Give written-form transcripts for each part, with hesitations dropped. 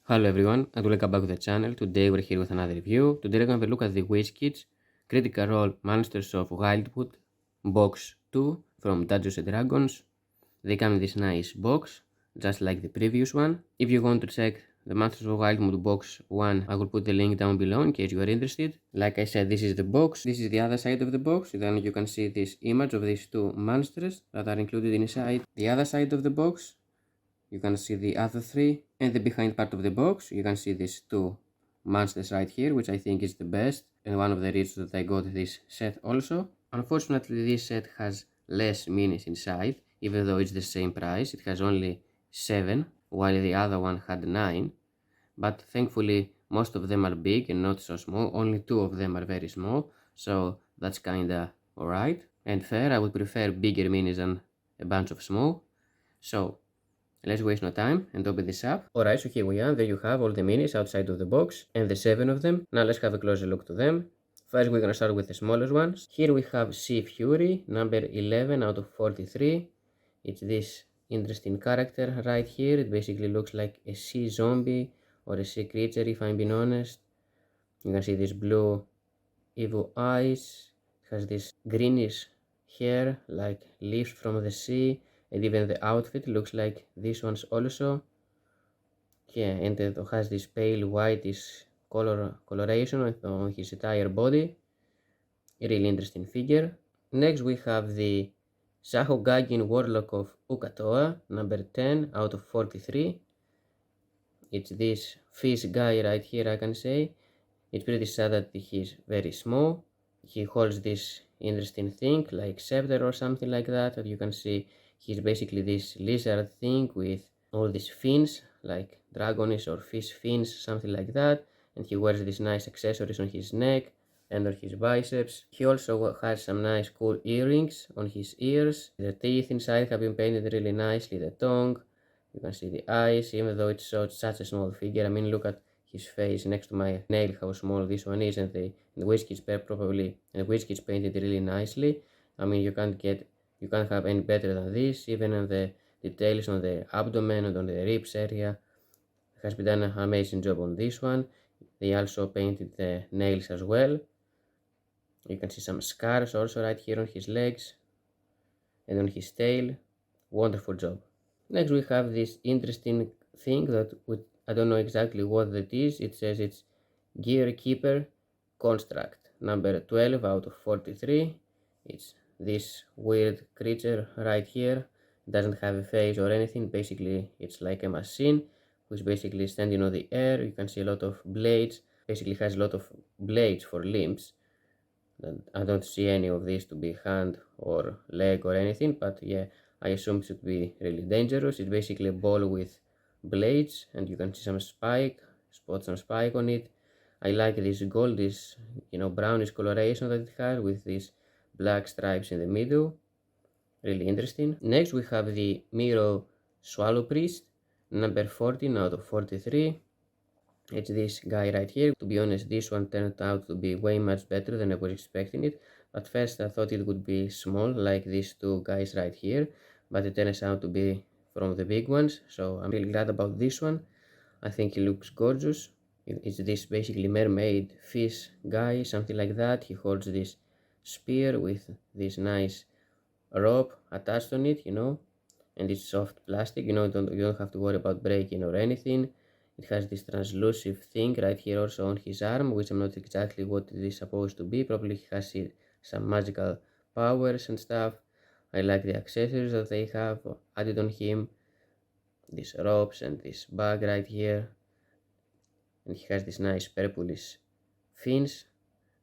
Hello everyone, and welcome back to the channel. Today we're here with another review. Today we're going to have a look at the Wizkids Critical Role Monsters of Wildwood Box 2 from Dungeons & Dragons. They come in this nice box, just like the previous one. If you want to check the Monsters of Wildwood Box 1, I will put the link down below in case you are interested. Like I said, this is the box. This is the other side of the box. Then you can see this image of these two monsters that are included inside the other side of the box. You can see the other three, and the behind part of the box you can see these two monsters right here, which I think is the best and one of the reasons that I got this set also. Unfortunately, this set has less minis inside, even though it's the same price. It has only 7 while the other one had 9, but thankfully most of them are big and not so small. Only 2 of them are very small, so that's kinda alright and fair. I would prefer bigger minis than a bunch of small. So let's waste no time and open this up. Alright, so here we are. There you have all the minis outside of the box and the 7 of them. Now let's have a closer look to them. First we're gonna start with the smallest ones. Here we have Sea Fury, number 11 out of 43. It's this interesting character right here. It basically looks like a sea zombie or a sea creature, if I'm being honest. You can see these blue evil eyes. It has this greenish hair like leaves from the sea. And even the outfit looks like this one's also. Yeah, and it has this pale whitish coloration on his entire body. A really interesting figure. Next we have the Sahogagin Warlock of Ukatoa, number 10 out of 43. It's this fish guy right here, I can say. It's pretty sad that he's very small. He holds this interesting thing like scepter or something like that. And you can see he's basically this lizard thing with all these fins like dragonish or fish fins, something like that. And he wears these nice accessories on his neck and on his biceps. He also has some nice cool earrings on his ears. The teeth inside have been painted really nicely, the tongue. You can see the eyes, even though it's such a small figure. I mean, look at his face next to my nail, how small this one is, and the Wizkids painted really nicely. I mean, you can't have any better than this. Even on the details on the abdomen and on the ribs area, has been done an amazing job on this one. They also painted the nails as well. You can see some scars also right here on his legs and on his tail. Wonderful job. Next we have this interesting thing that I don't know exactly what that is. It says it's Gear Keeper Construct, number 12 out of 43. It's this weird creature right here. It doesn't have a face or anything. Basically, it's like a machine who's basically standing on the air. You can see a lot of blades. Basically has a lot of blades for limbs. I don't see any of these to be hand or leg or anything, but yeah, I assume it should be really dangerous. It's basically a ball with blades, and you can see some spots on spike on it. I like this gold, this brownish coloration that it has with these black stripes in the middle. Really interesting. Next we have the Miro Swallow Priest, number 14 out of 43. It's this guy right here. To be honest, this one turned out to be way much better than I was expecting it. At first I thought it would be small like these two guys right here, but it turns out to be from the big ones, so I'm really glad about this one. I think he looks gorgeous. It's this basically mermaid fish guy, something like that. He holds this spear with this nice rope attached on it, and it's soft plastic, you don't have to worry about breaking or anything. It has this translucent thing right here also on his arm, which I'm not exactly what it is supposed to be. Probably he has some magical powers and stuff. I like the accessories that they have added on him. These ropes and this bag right here. And he has this nice purplish fins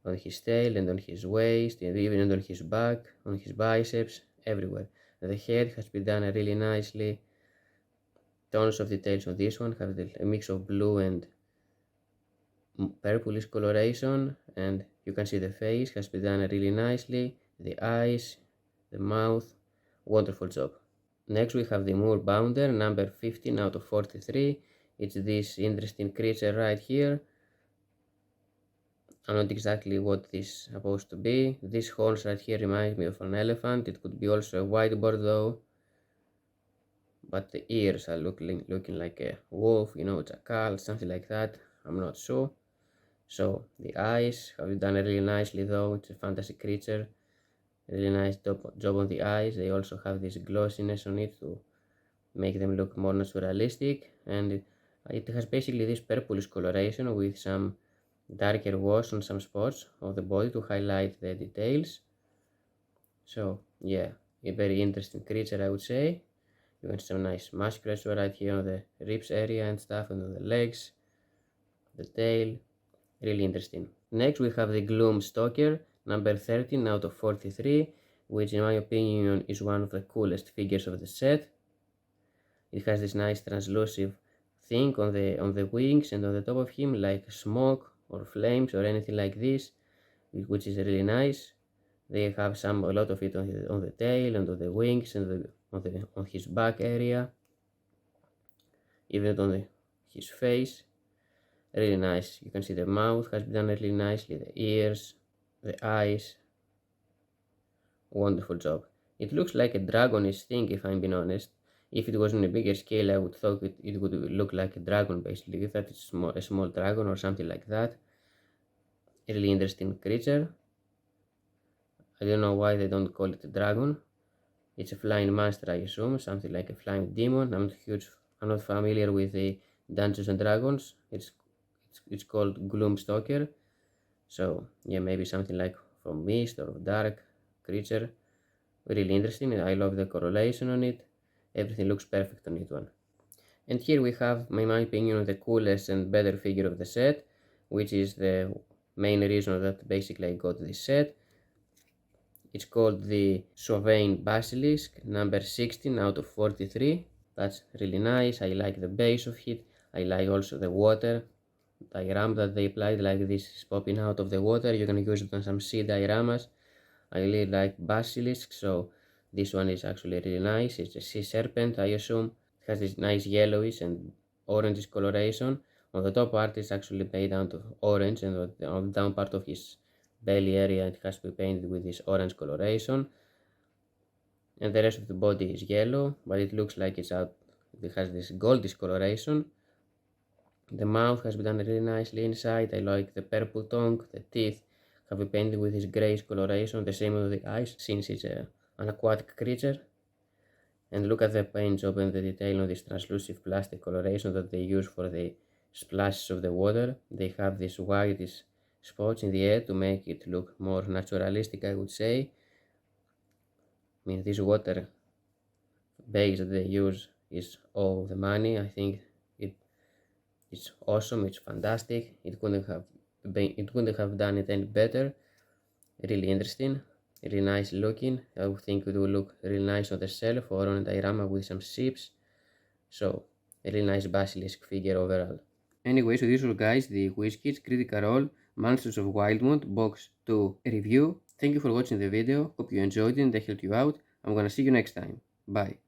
on his tail and on his waist and even on his back, on his biceps, everywhere. And the head has been done really nicely. Tons of details on this one, have a mix of blue and purplish coloration, and you can see the face has been done really nicely, the eyes, the mouth, wonderful job. Next we have the Moor Bounder, number 15 out of 43. It's this interesting creature right here. I'm not exactly what this is supposed to be. These horns right here remind me of an elephant. It could be also a whiteboard though. but the ears are looking like a wolf, you know, jackal, something like that. I'm not sure. So the eyes have done really nicely though. It's a fantasy creature. Really nice job on the eyes. They also have this glossiness on it to make them look more naturalistic, and it has basically this purplish coloration with some darker wash on some spots of the body to highlight the details. So yeah, a very interesting creature, I would say. You got some nice musculature right here on the ribs area and stuff, and on the legs, the tail. Really interesting. Next we have the Gloom Stalker, number 13 out of 43, which in my opinion is one of the coolest figures of the set. It has this nice translucent thing on the wings and on the top of him, like smoke or flames or anything like this, which is really nice. They have a lot of it on the tail and on the wings and on his back area, even on his face. Really nice. You can see the mouth has been done really nicely, the ears, the eyes. Wonderful job. It looks like a dragonish thing, if I'm being honest. If it was on a bigger scale, I would thought it would look like a dragon, basically. That it's a small dragon or something like that. A really interesting creature. I don't know why they don't call it a dragon. It's a flying monster, I assume, something like a flying demon. I'm not familiar with the Dungeons and Dragons. It's called Gloomstalker. So yeah, maybe something like from Mist or Dark creature. Really interesting. I love the correlation on it. Everything looks perfect on it one. And here we have, in my opinion, the coolest and better figure of the set, which is the main reason that basically I got this set. It's called the Sovane Basilisk, number 16 out of 43. That's really nice. I like the base of it. I like also the water diorama that they applied, like this is popping out of the water. You can use it on some sea dioramas. I really like basilisk, so this one is actually really nice. It's a sea serpent, I assume. It has this nice yellowish and orangish coloration. On the top part is actually made out of orange, and on the down part of his belly area it has to be painted with this orange coloration. And the rest of the body is yellow, but it looks like it has this goldish coloration. The mouth has been done really nicely inside. I like the purple tongue. The teeth have been painted with this greyish coloration, the same with the eyes, since it's an aquatic creature. And look at the paint job and the detail on this translucent plastic coloration that they use for the splashes of the water. They have these whitish spots in the air to make it look more naturalistic, I would say. I mean, this water base that they use is all the money. I think it's awesome. It's fantastic. It couldn't have done it any better. Really interesting. Really nice looking. I would think it will look really nice on the shelf or on a diorama with some ships. So a really nice basilisk figure overall. Anyway, so this was, guys, the Wizkids Critical Role Monsters of Wildemount Box 2 review. Thank you for watching the video. Hope you enjoyed it and I helped you out. I'm gonna see you next time. Bye.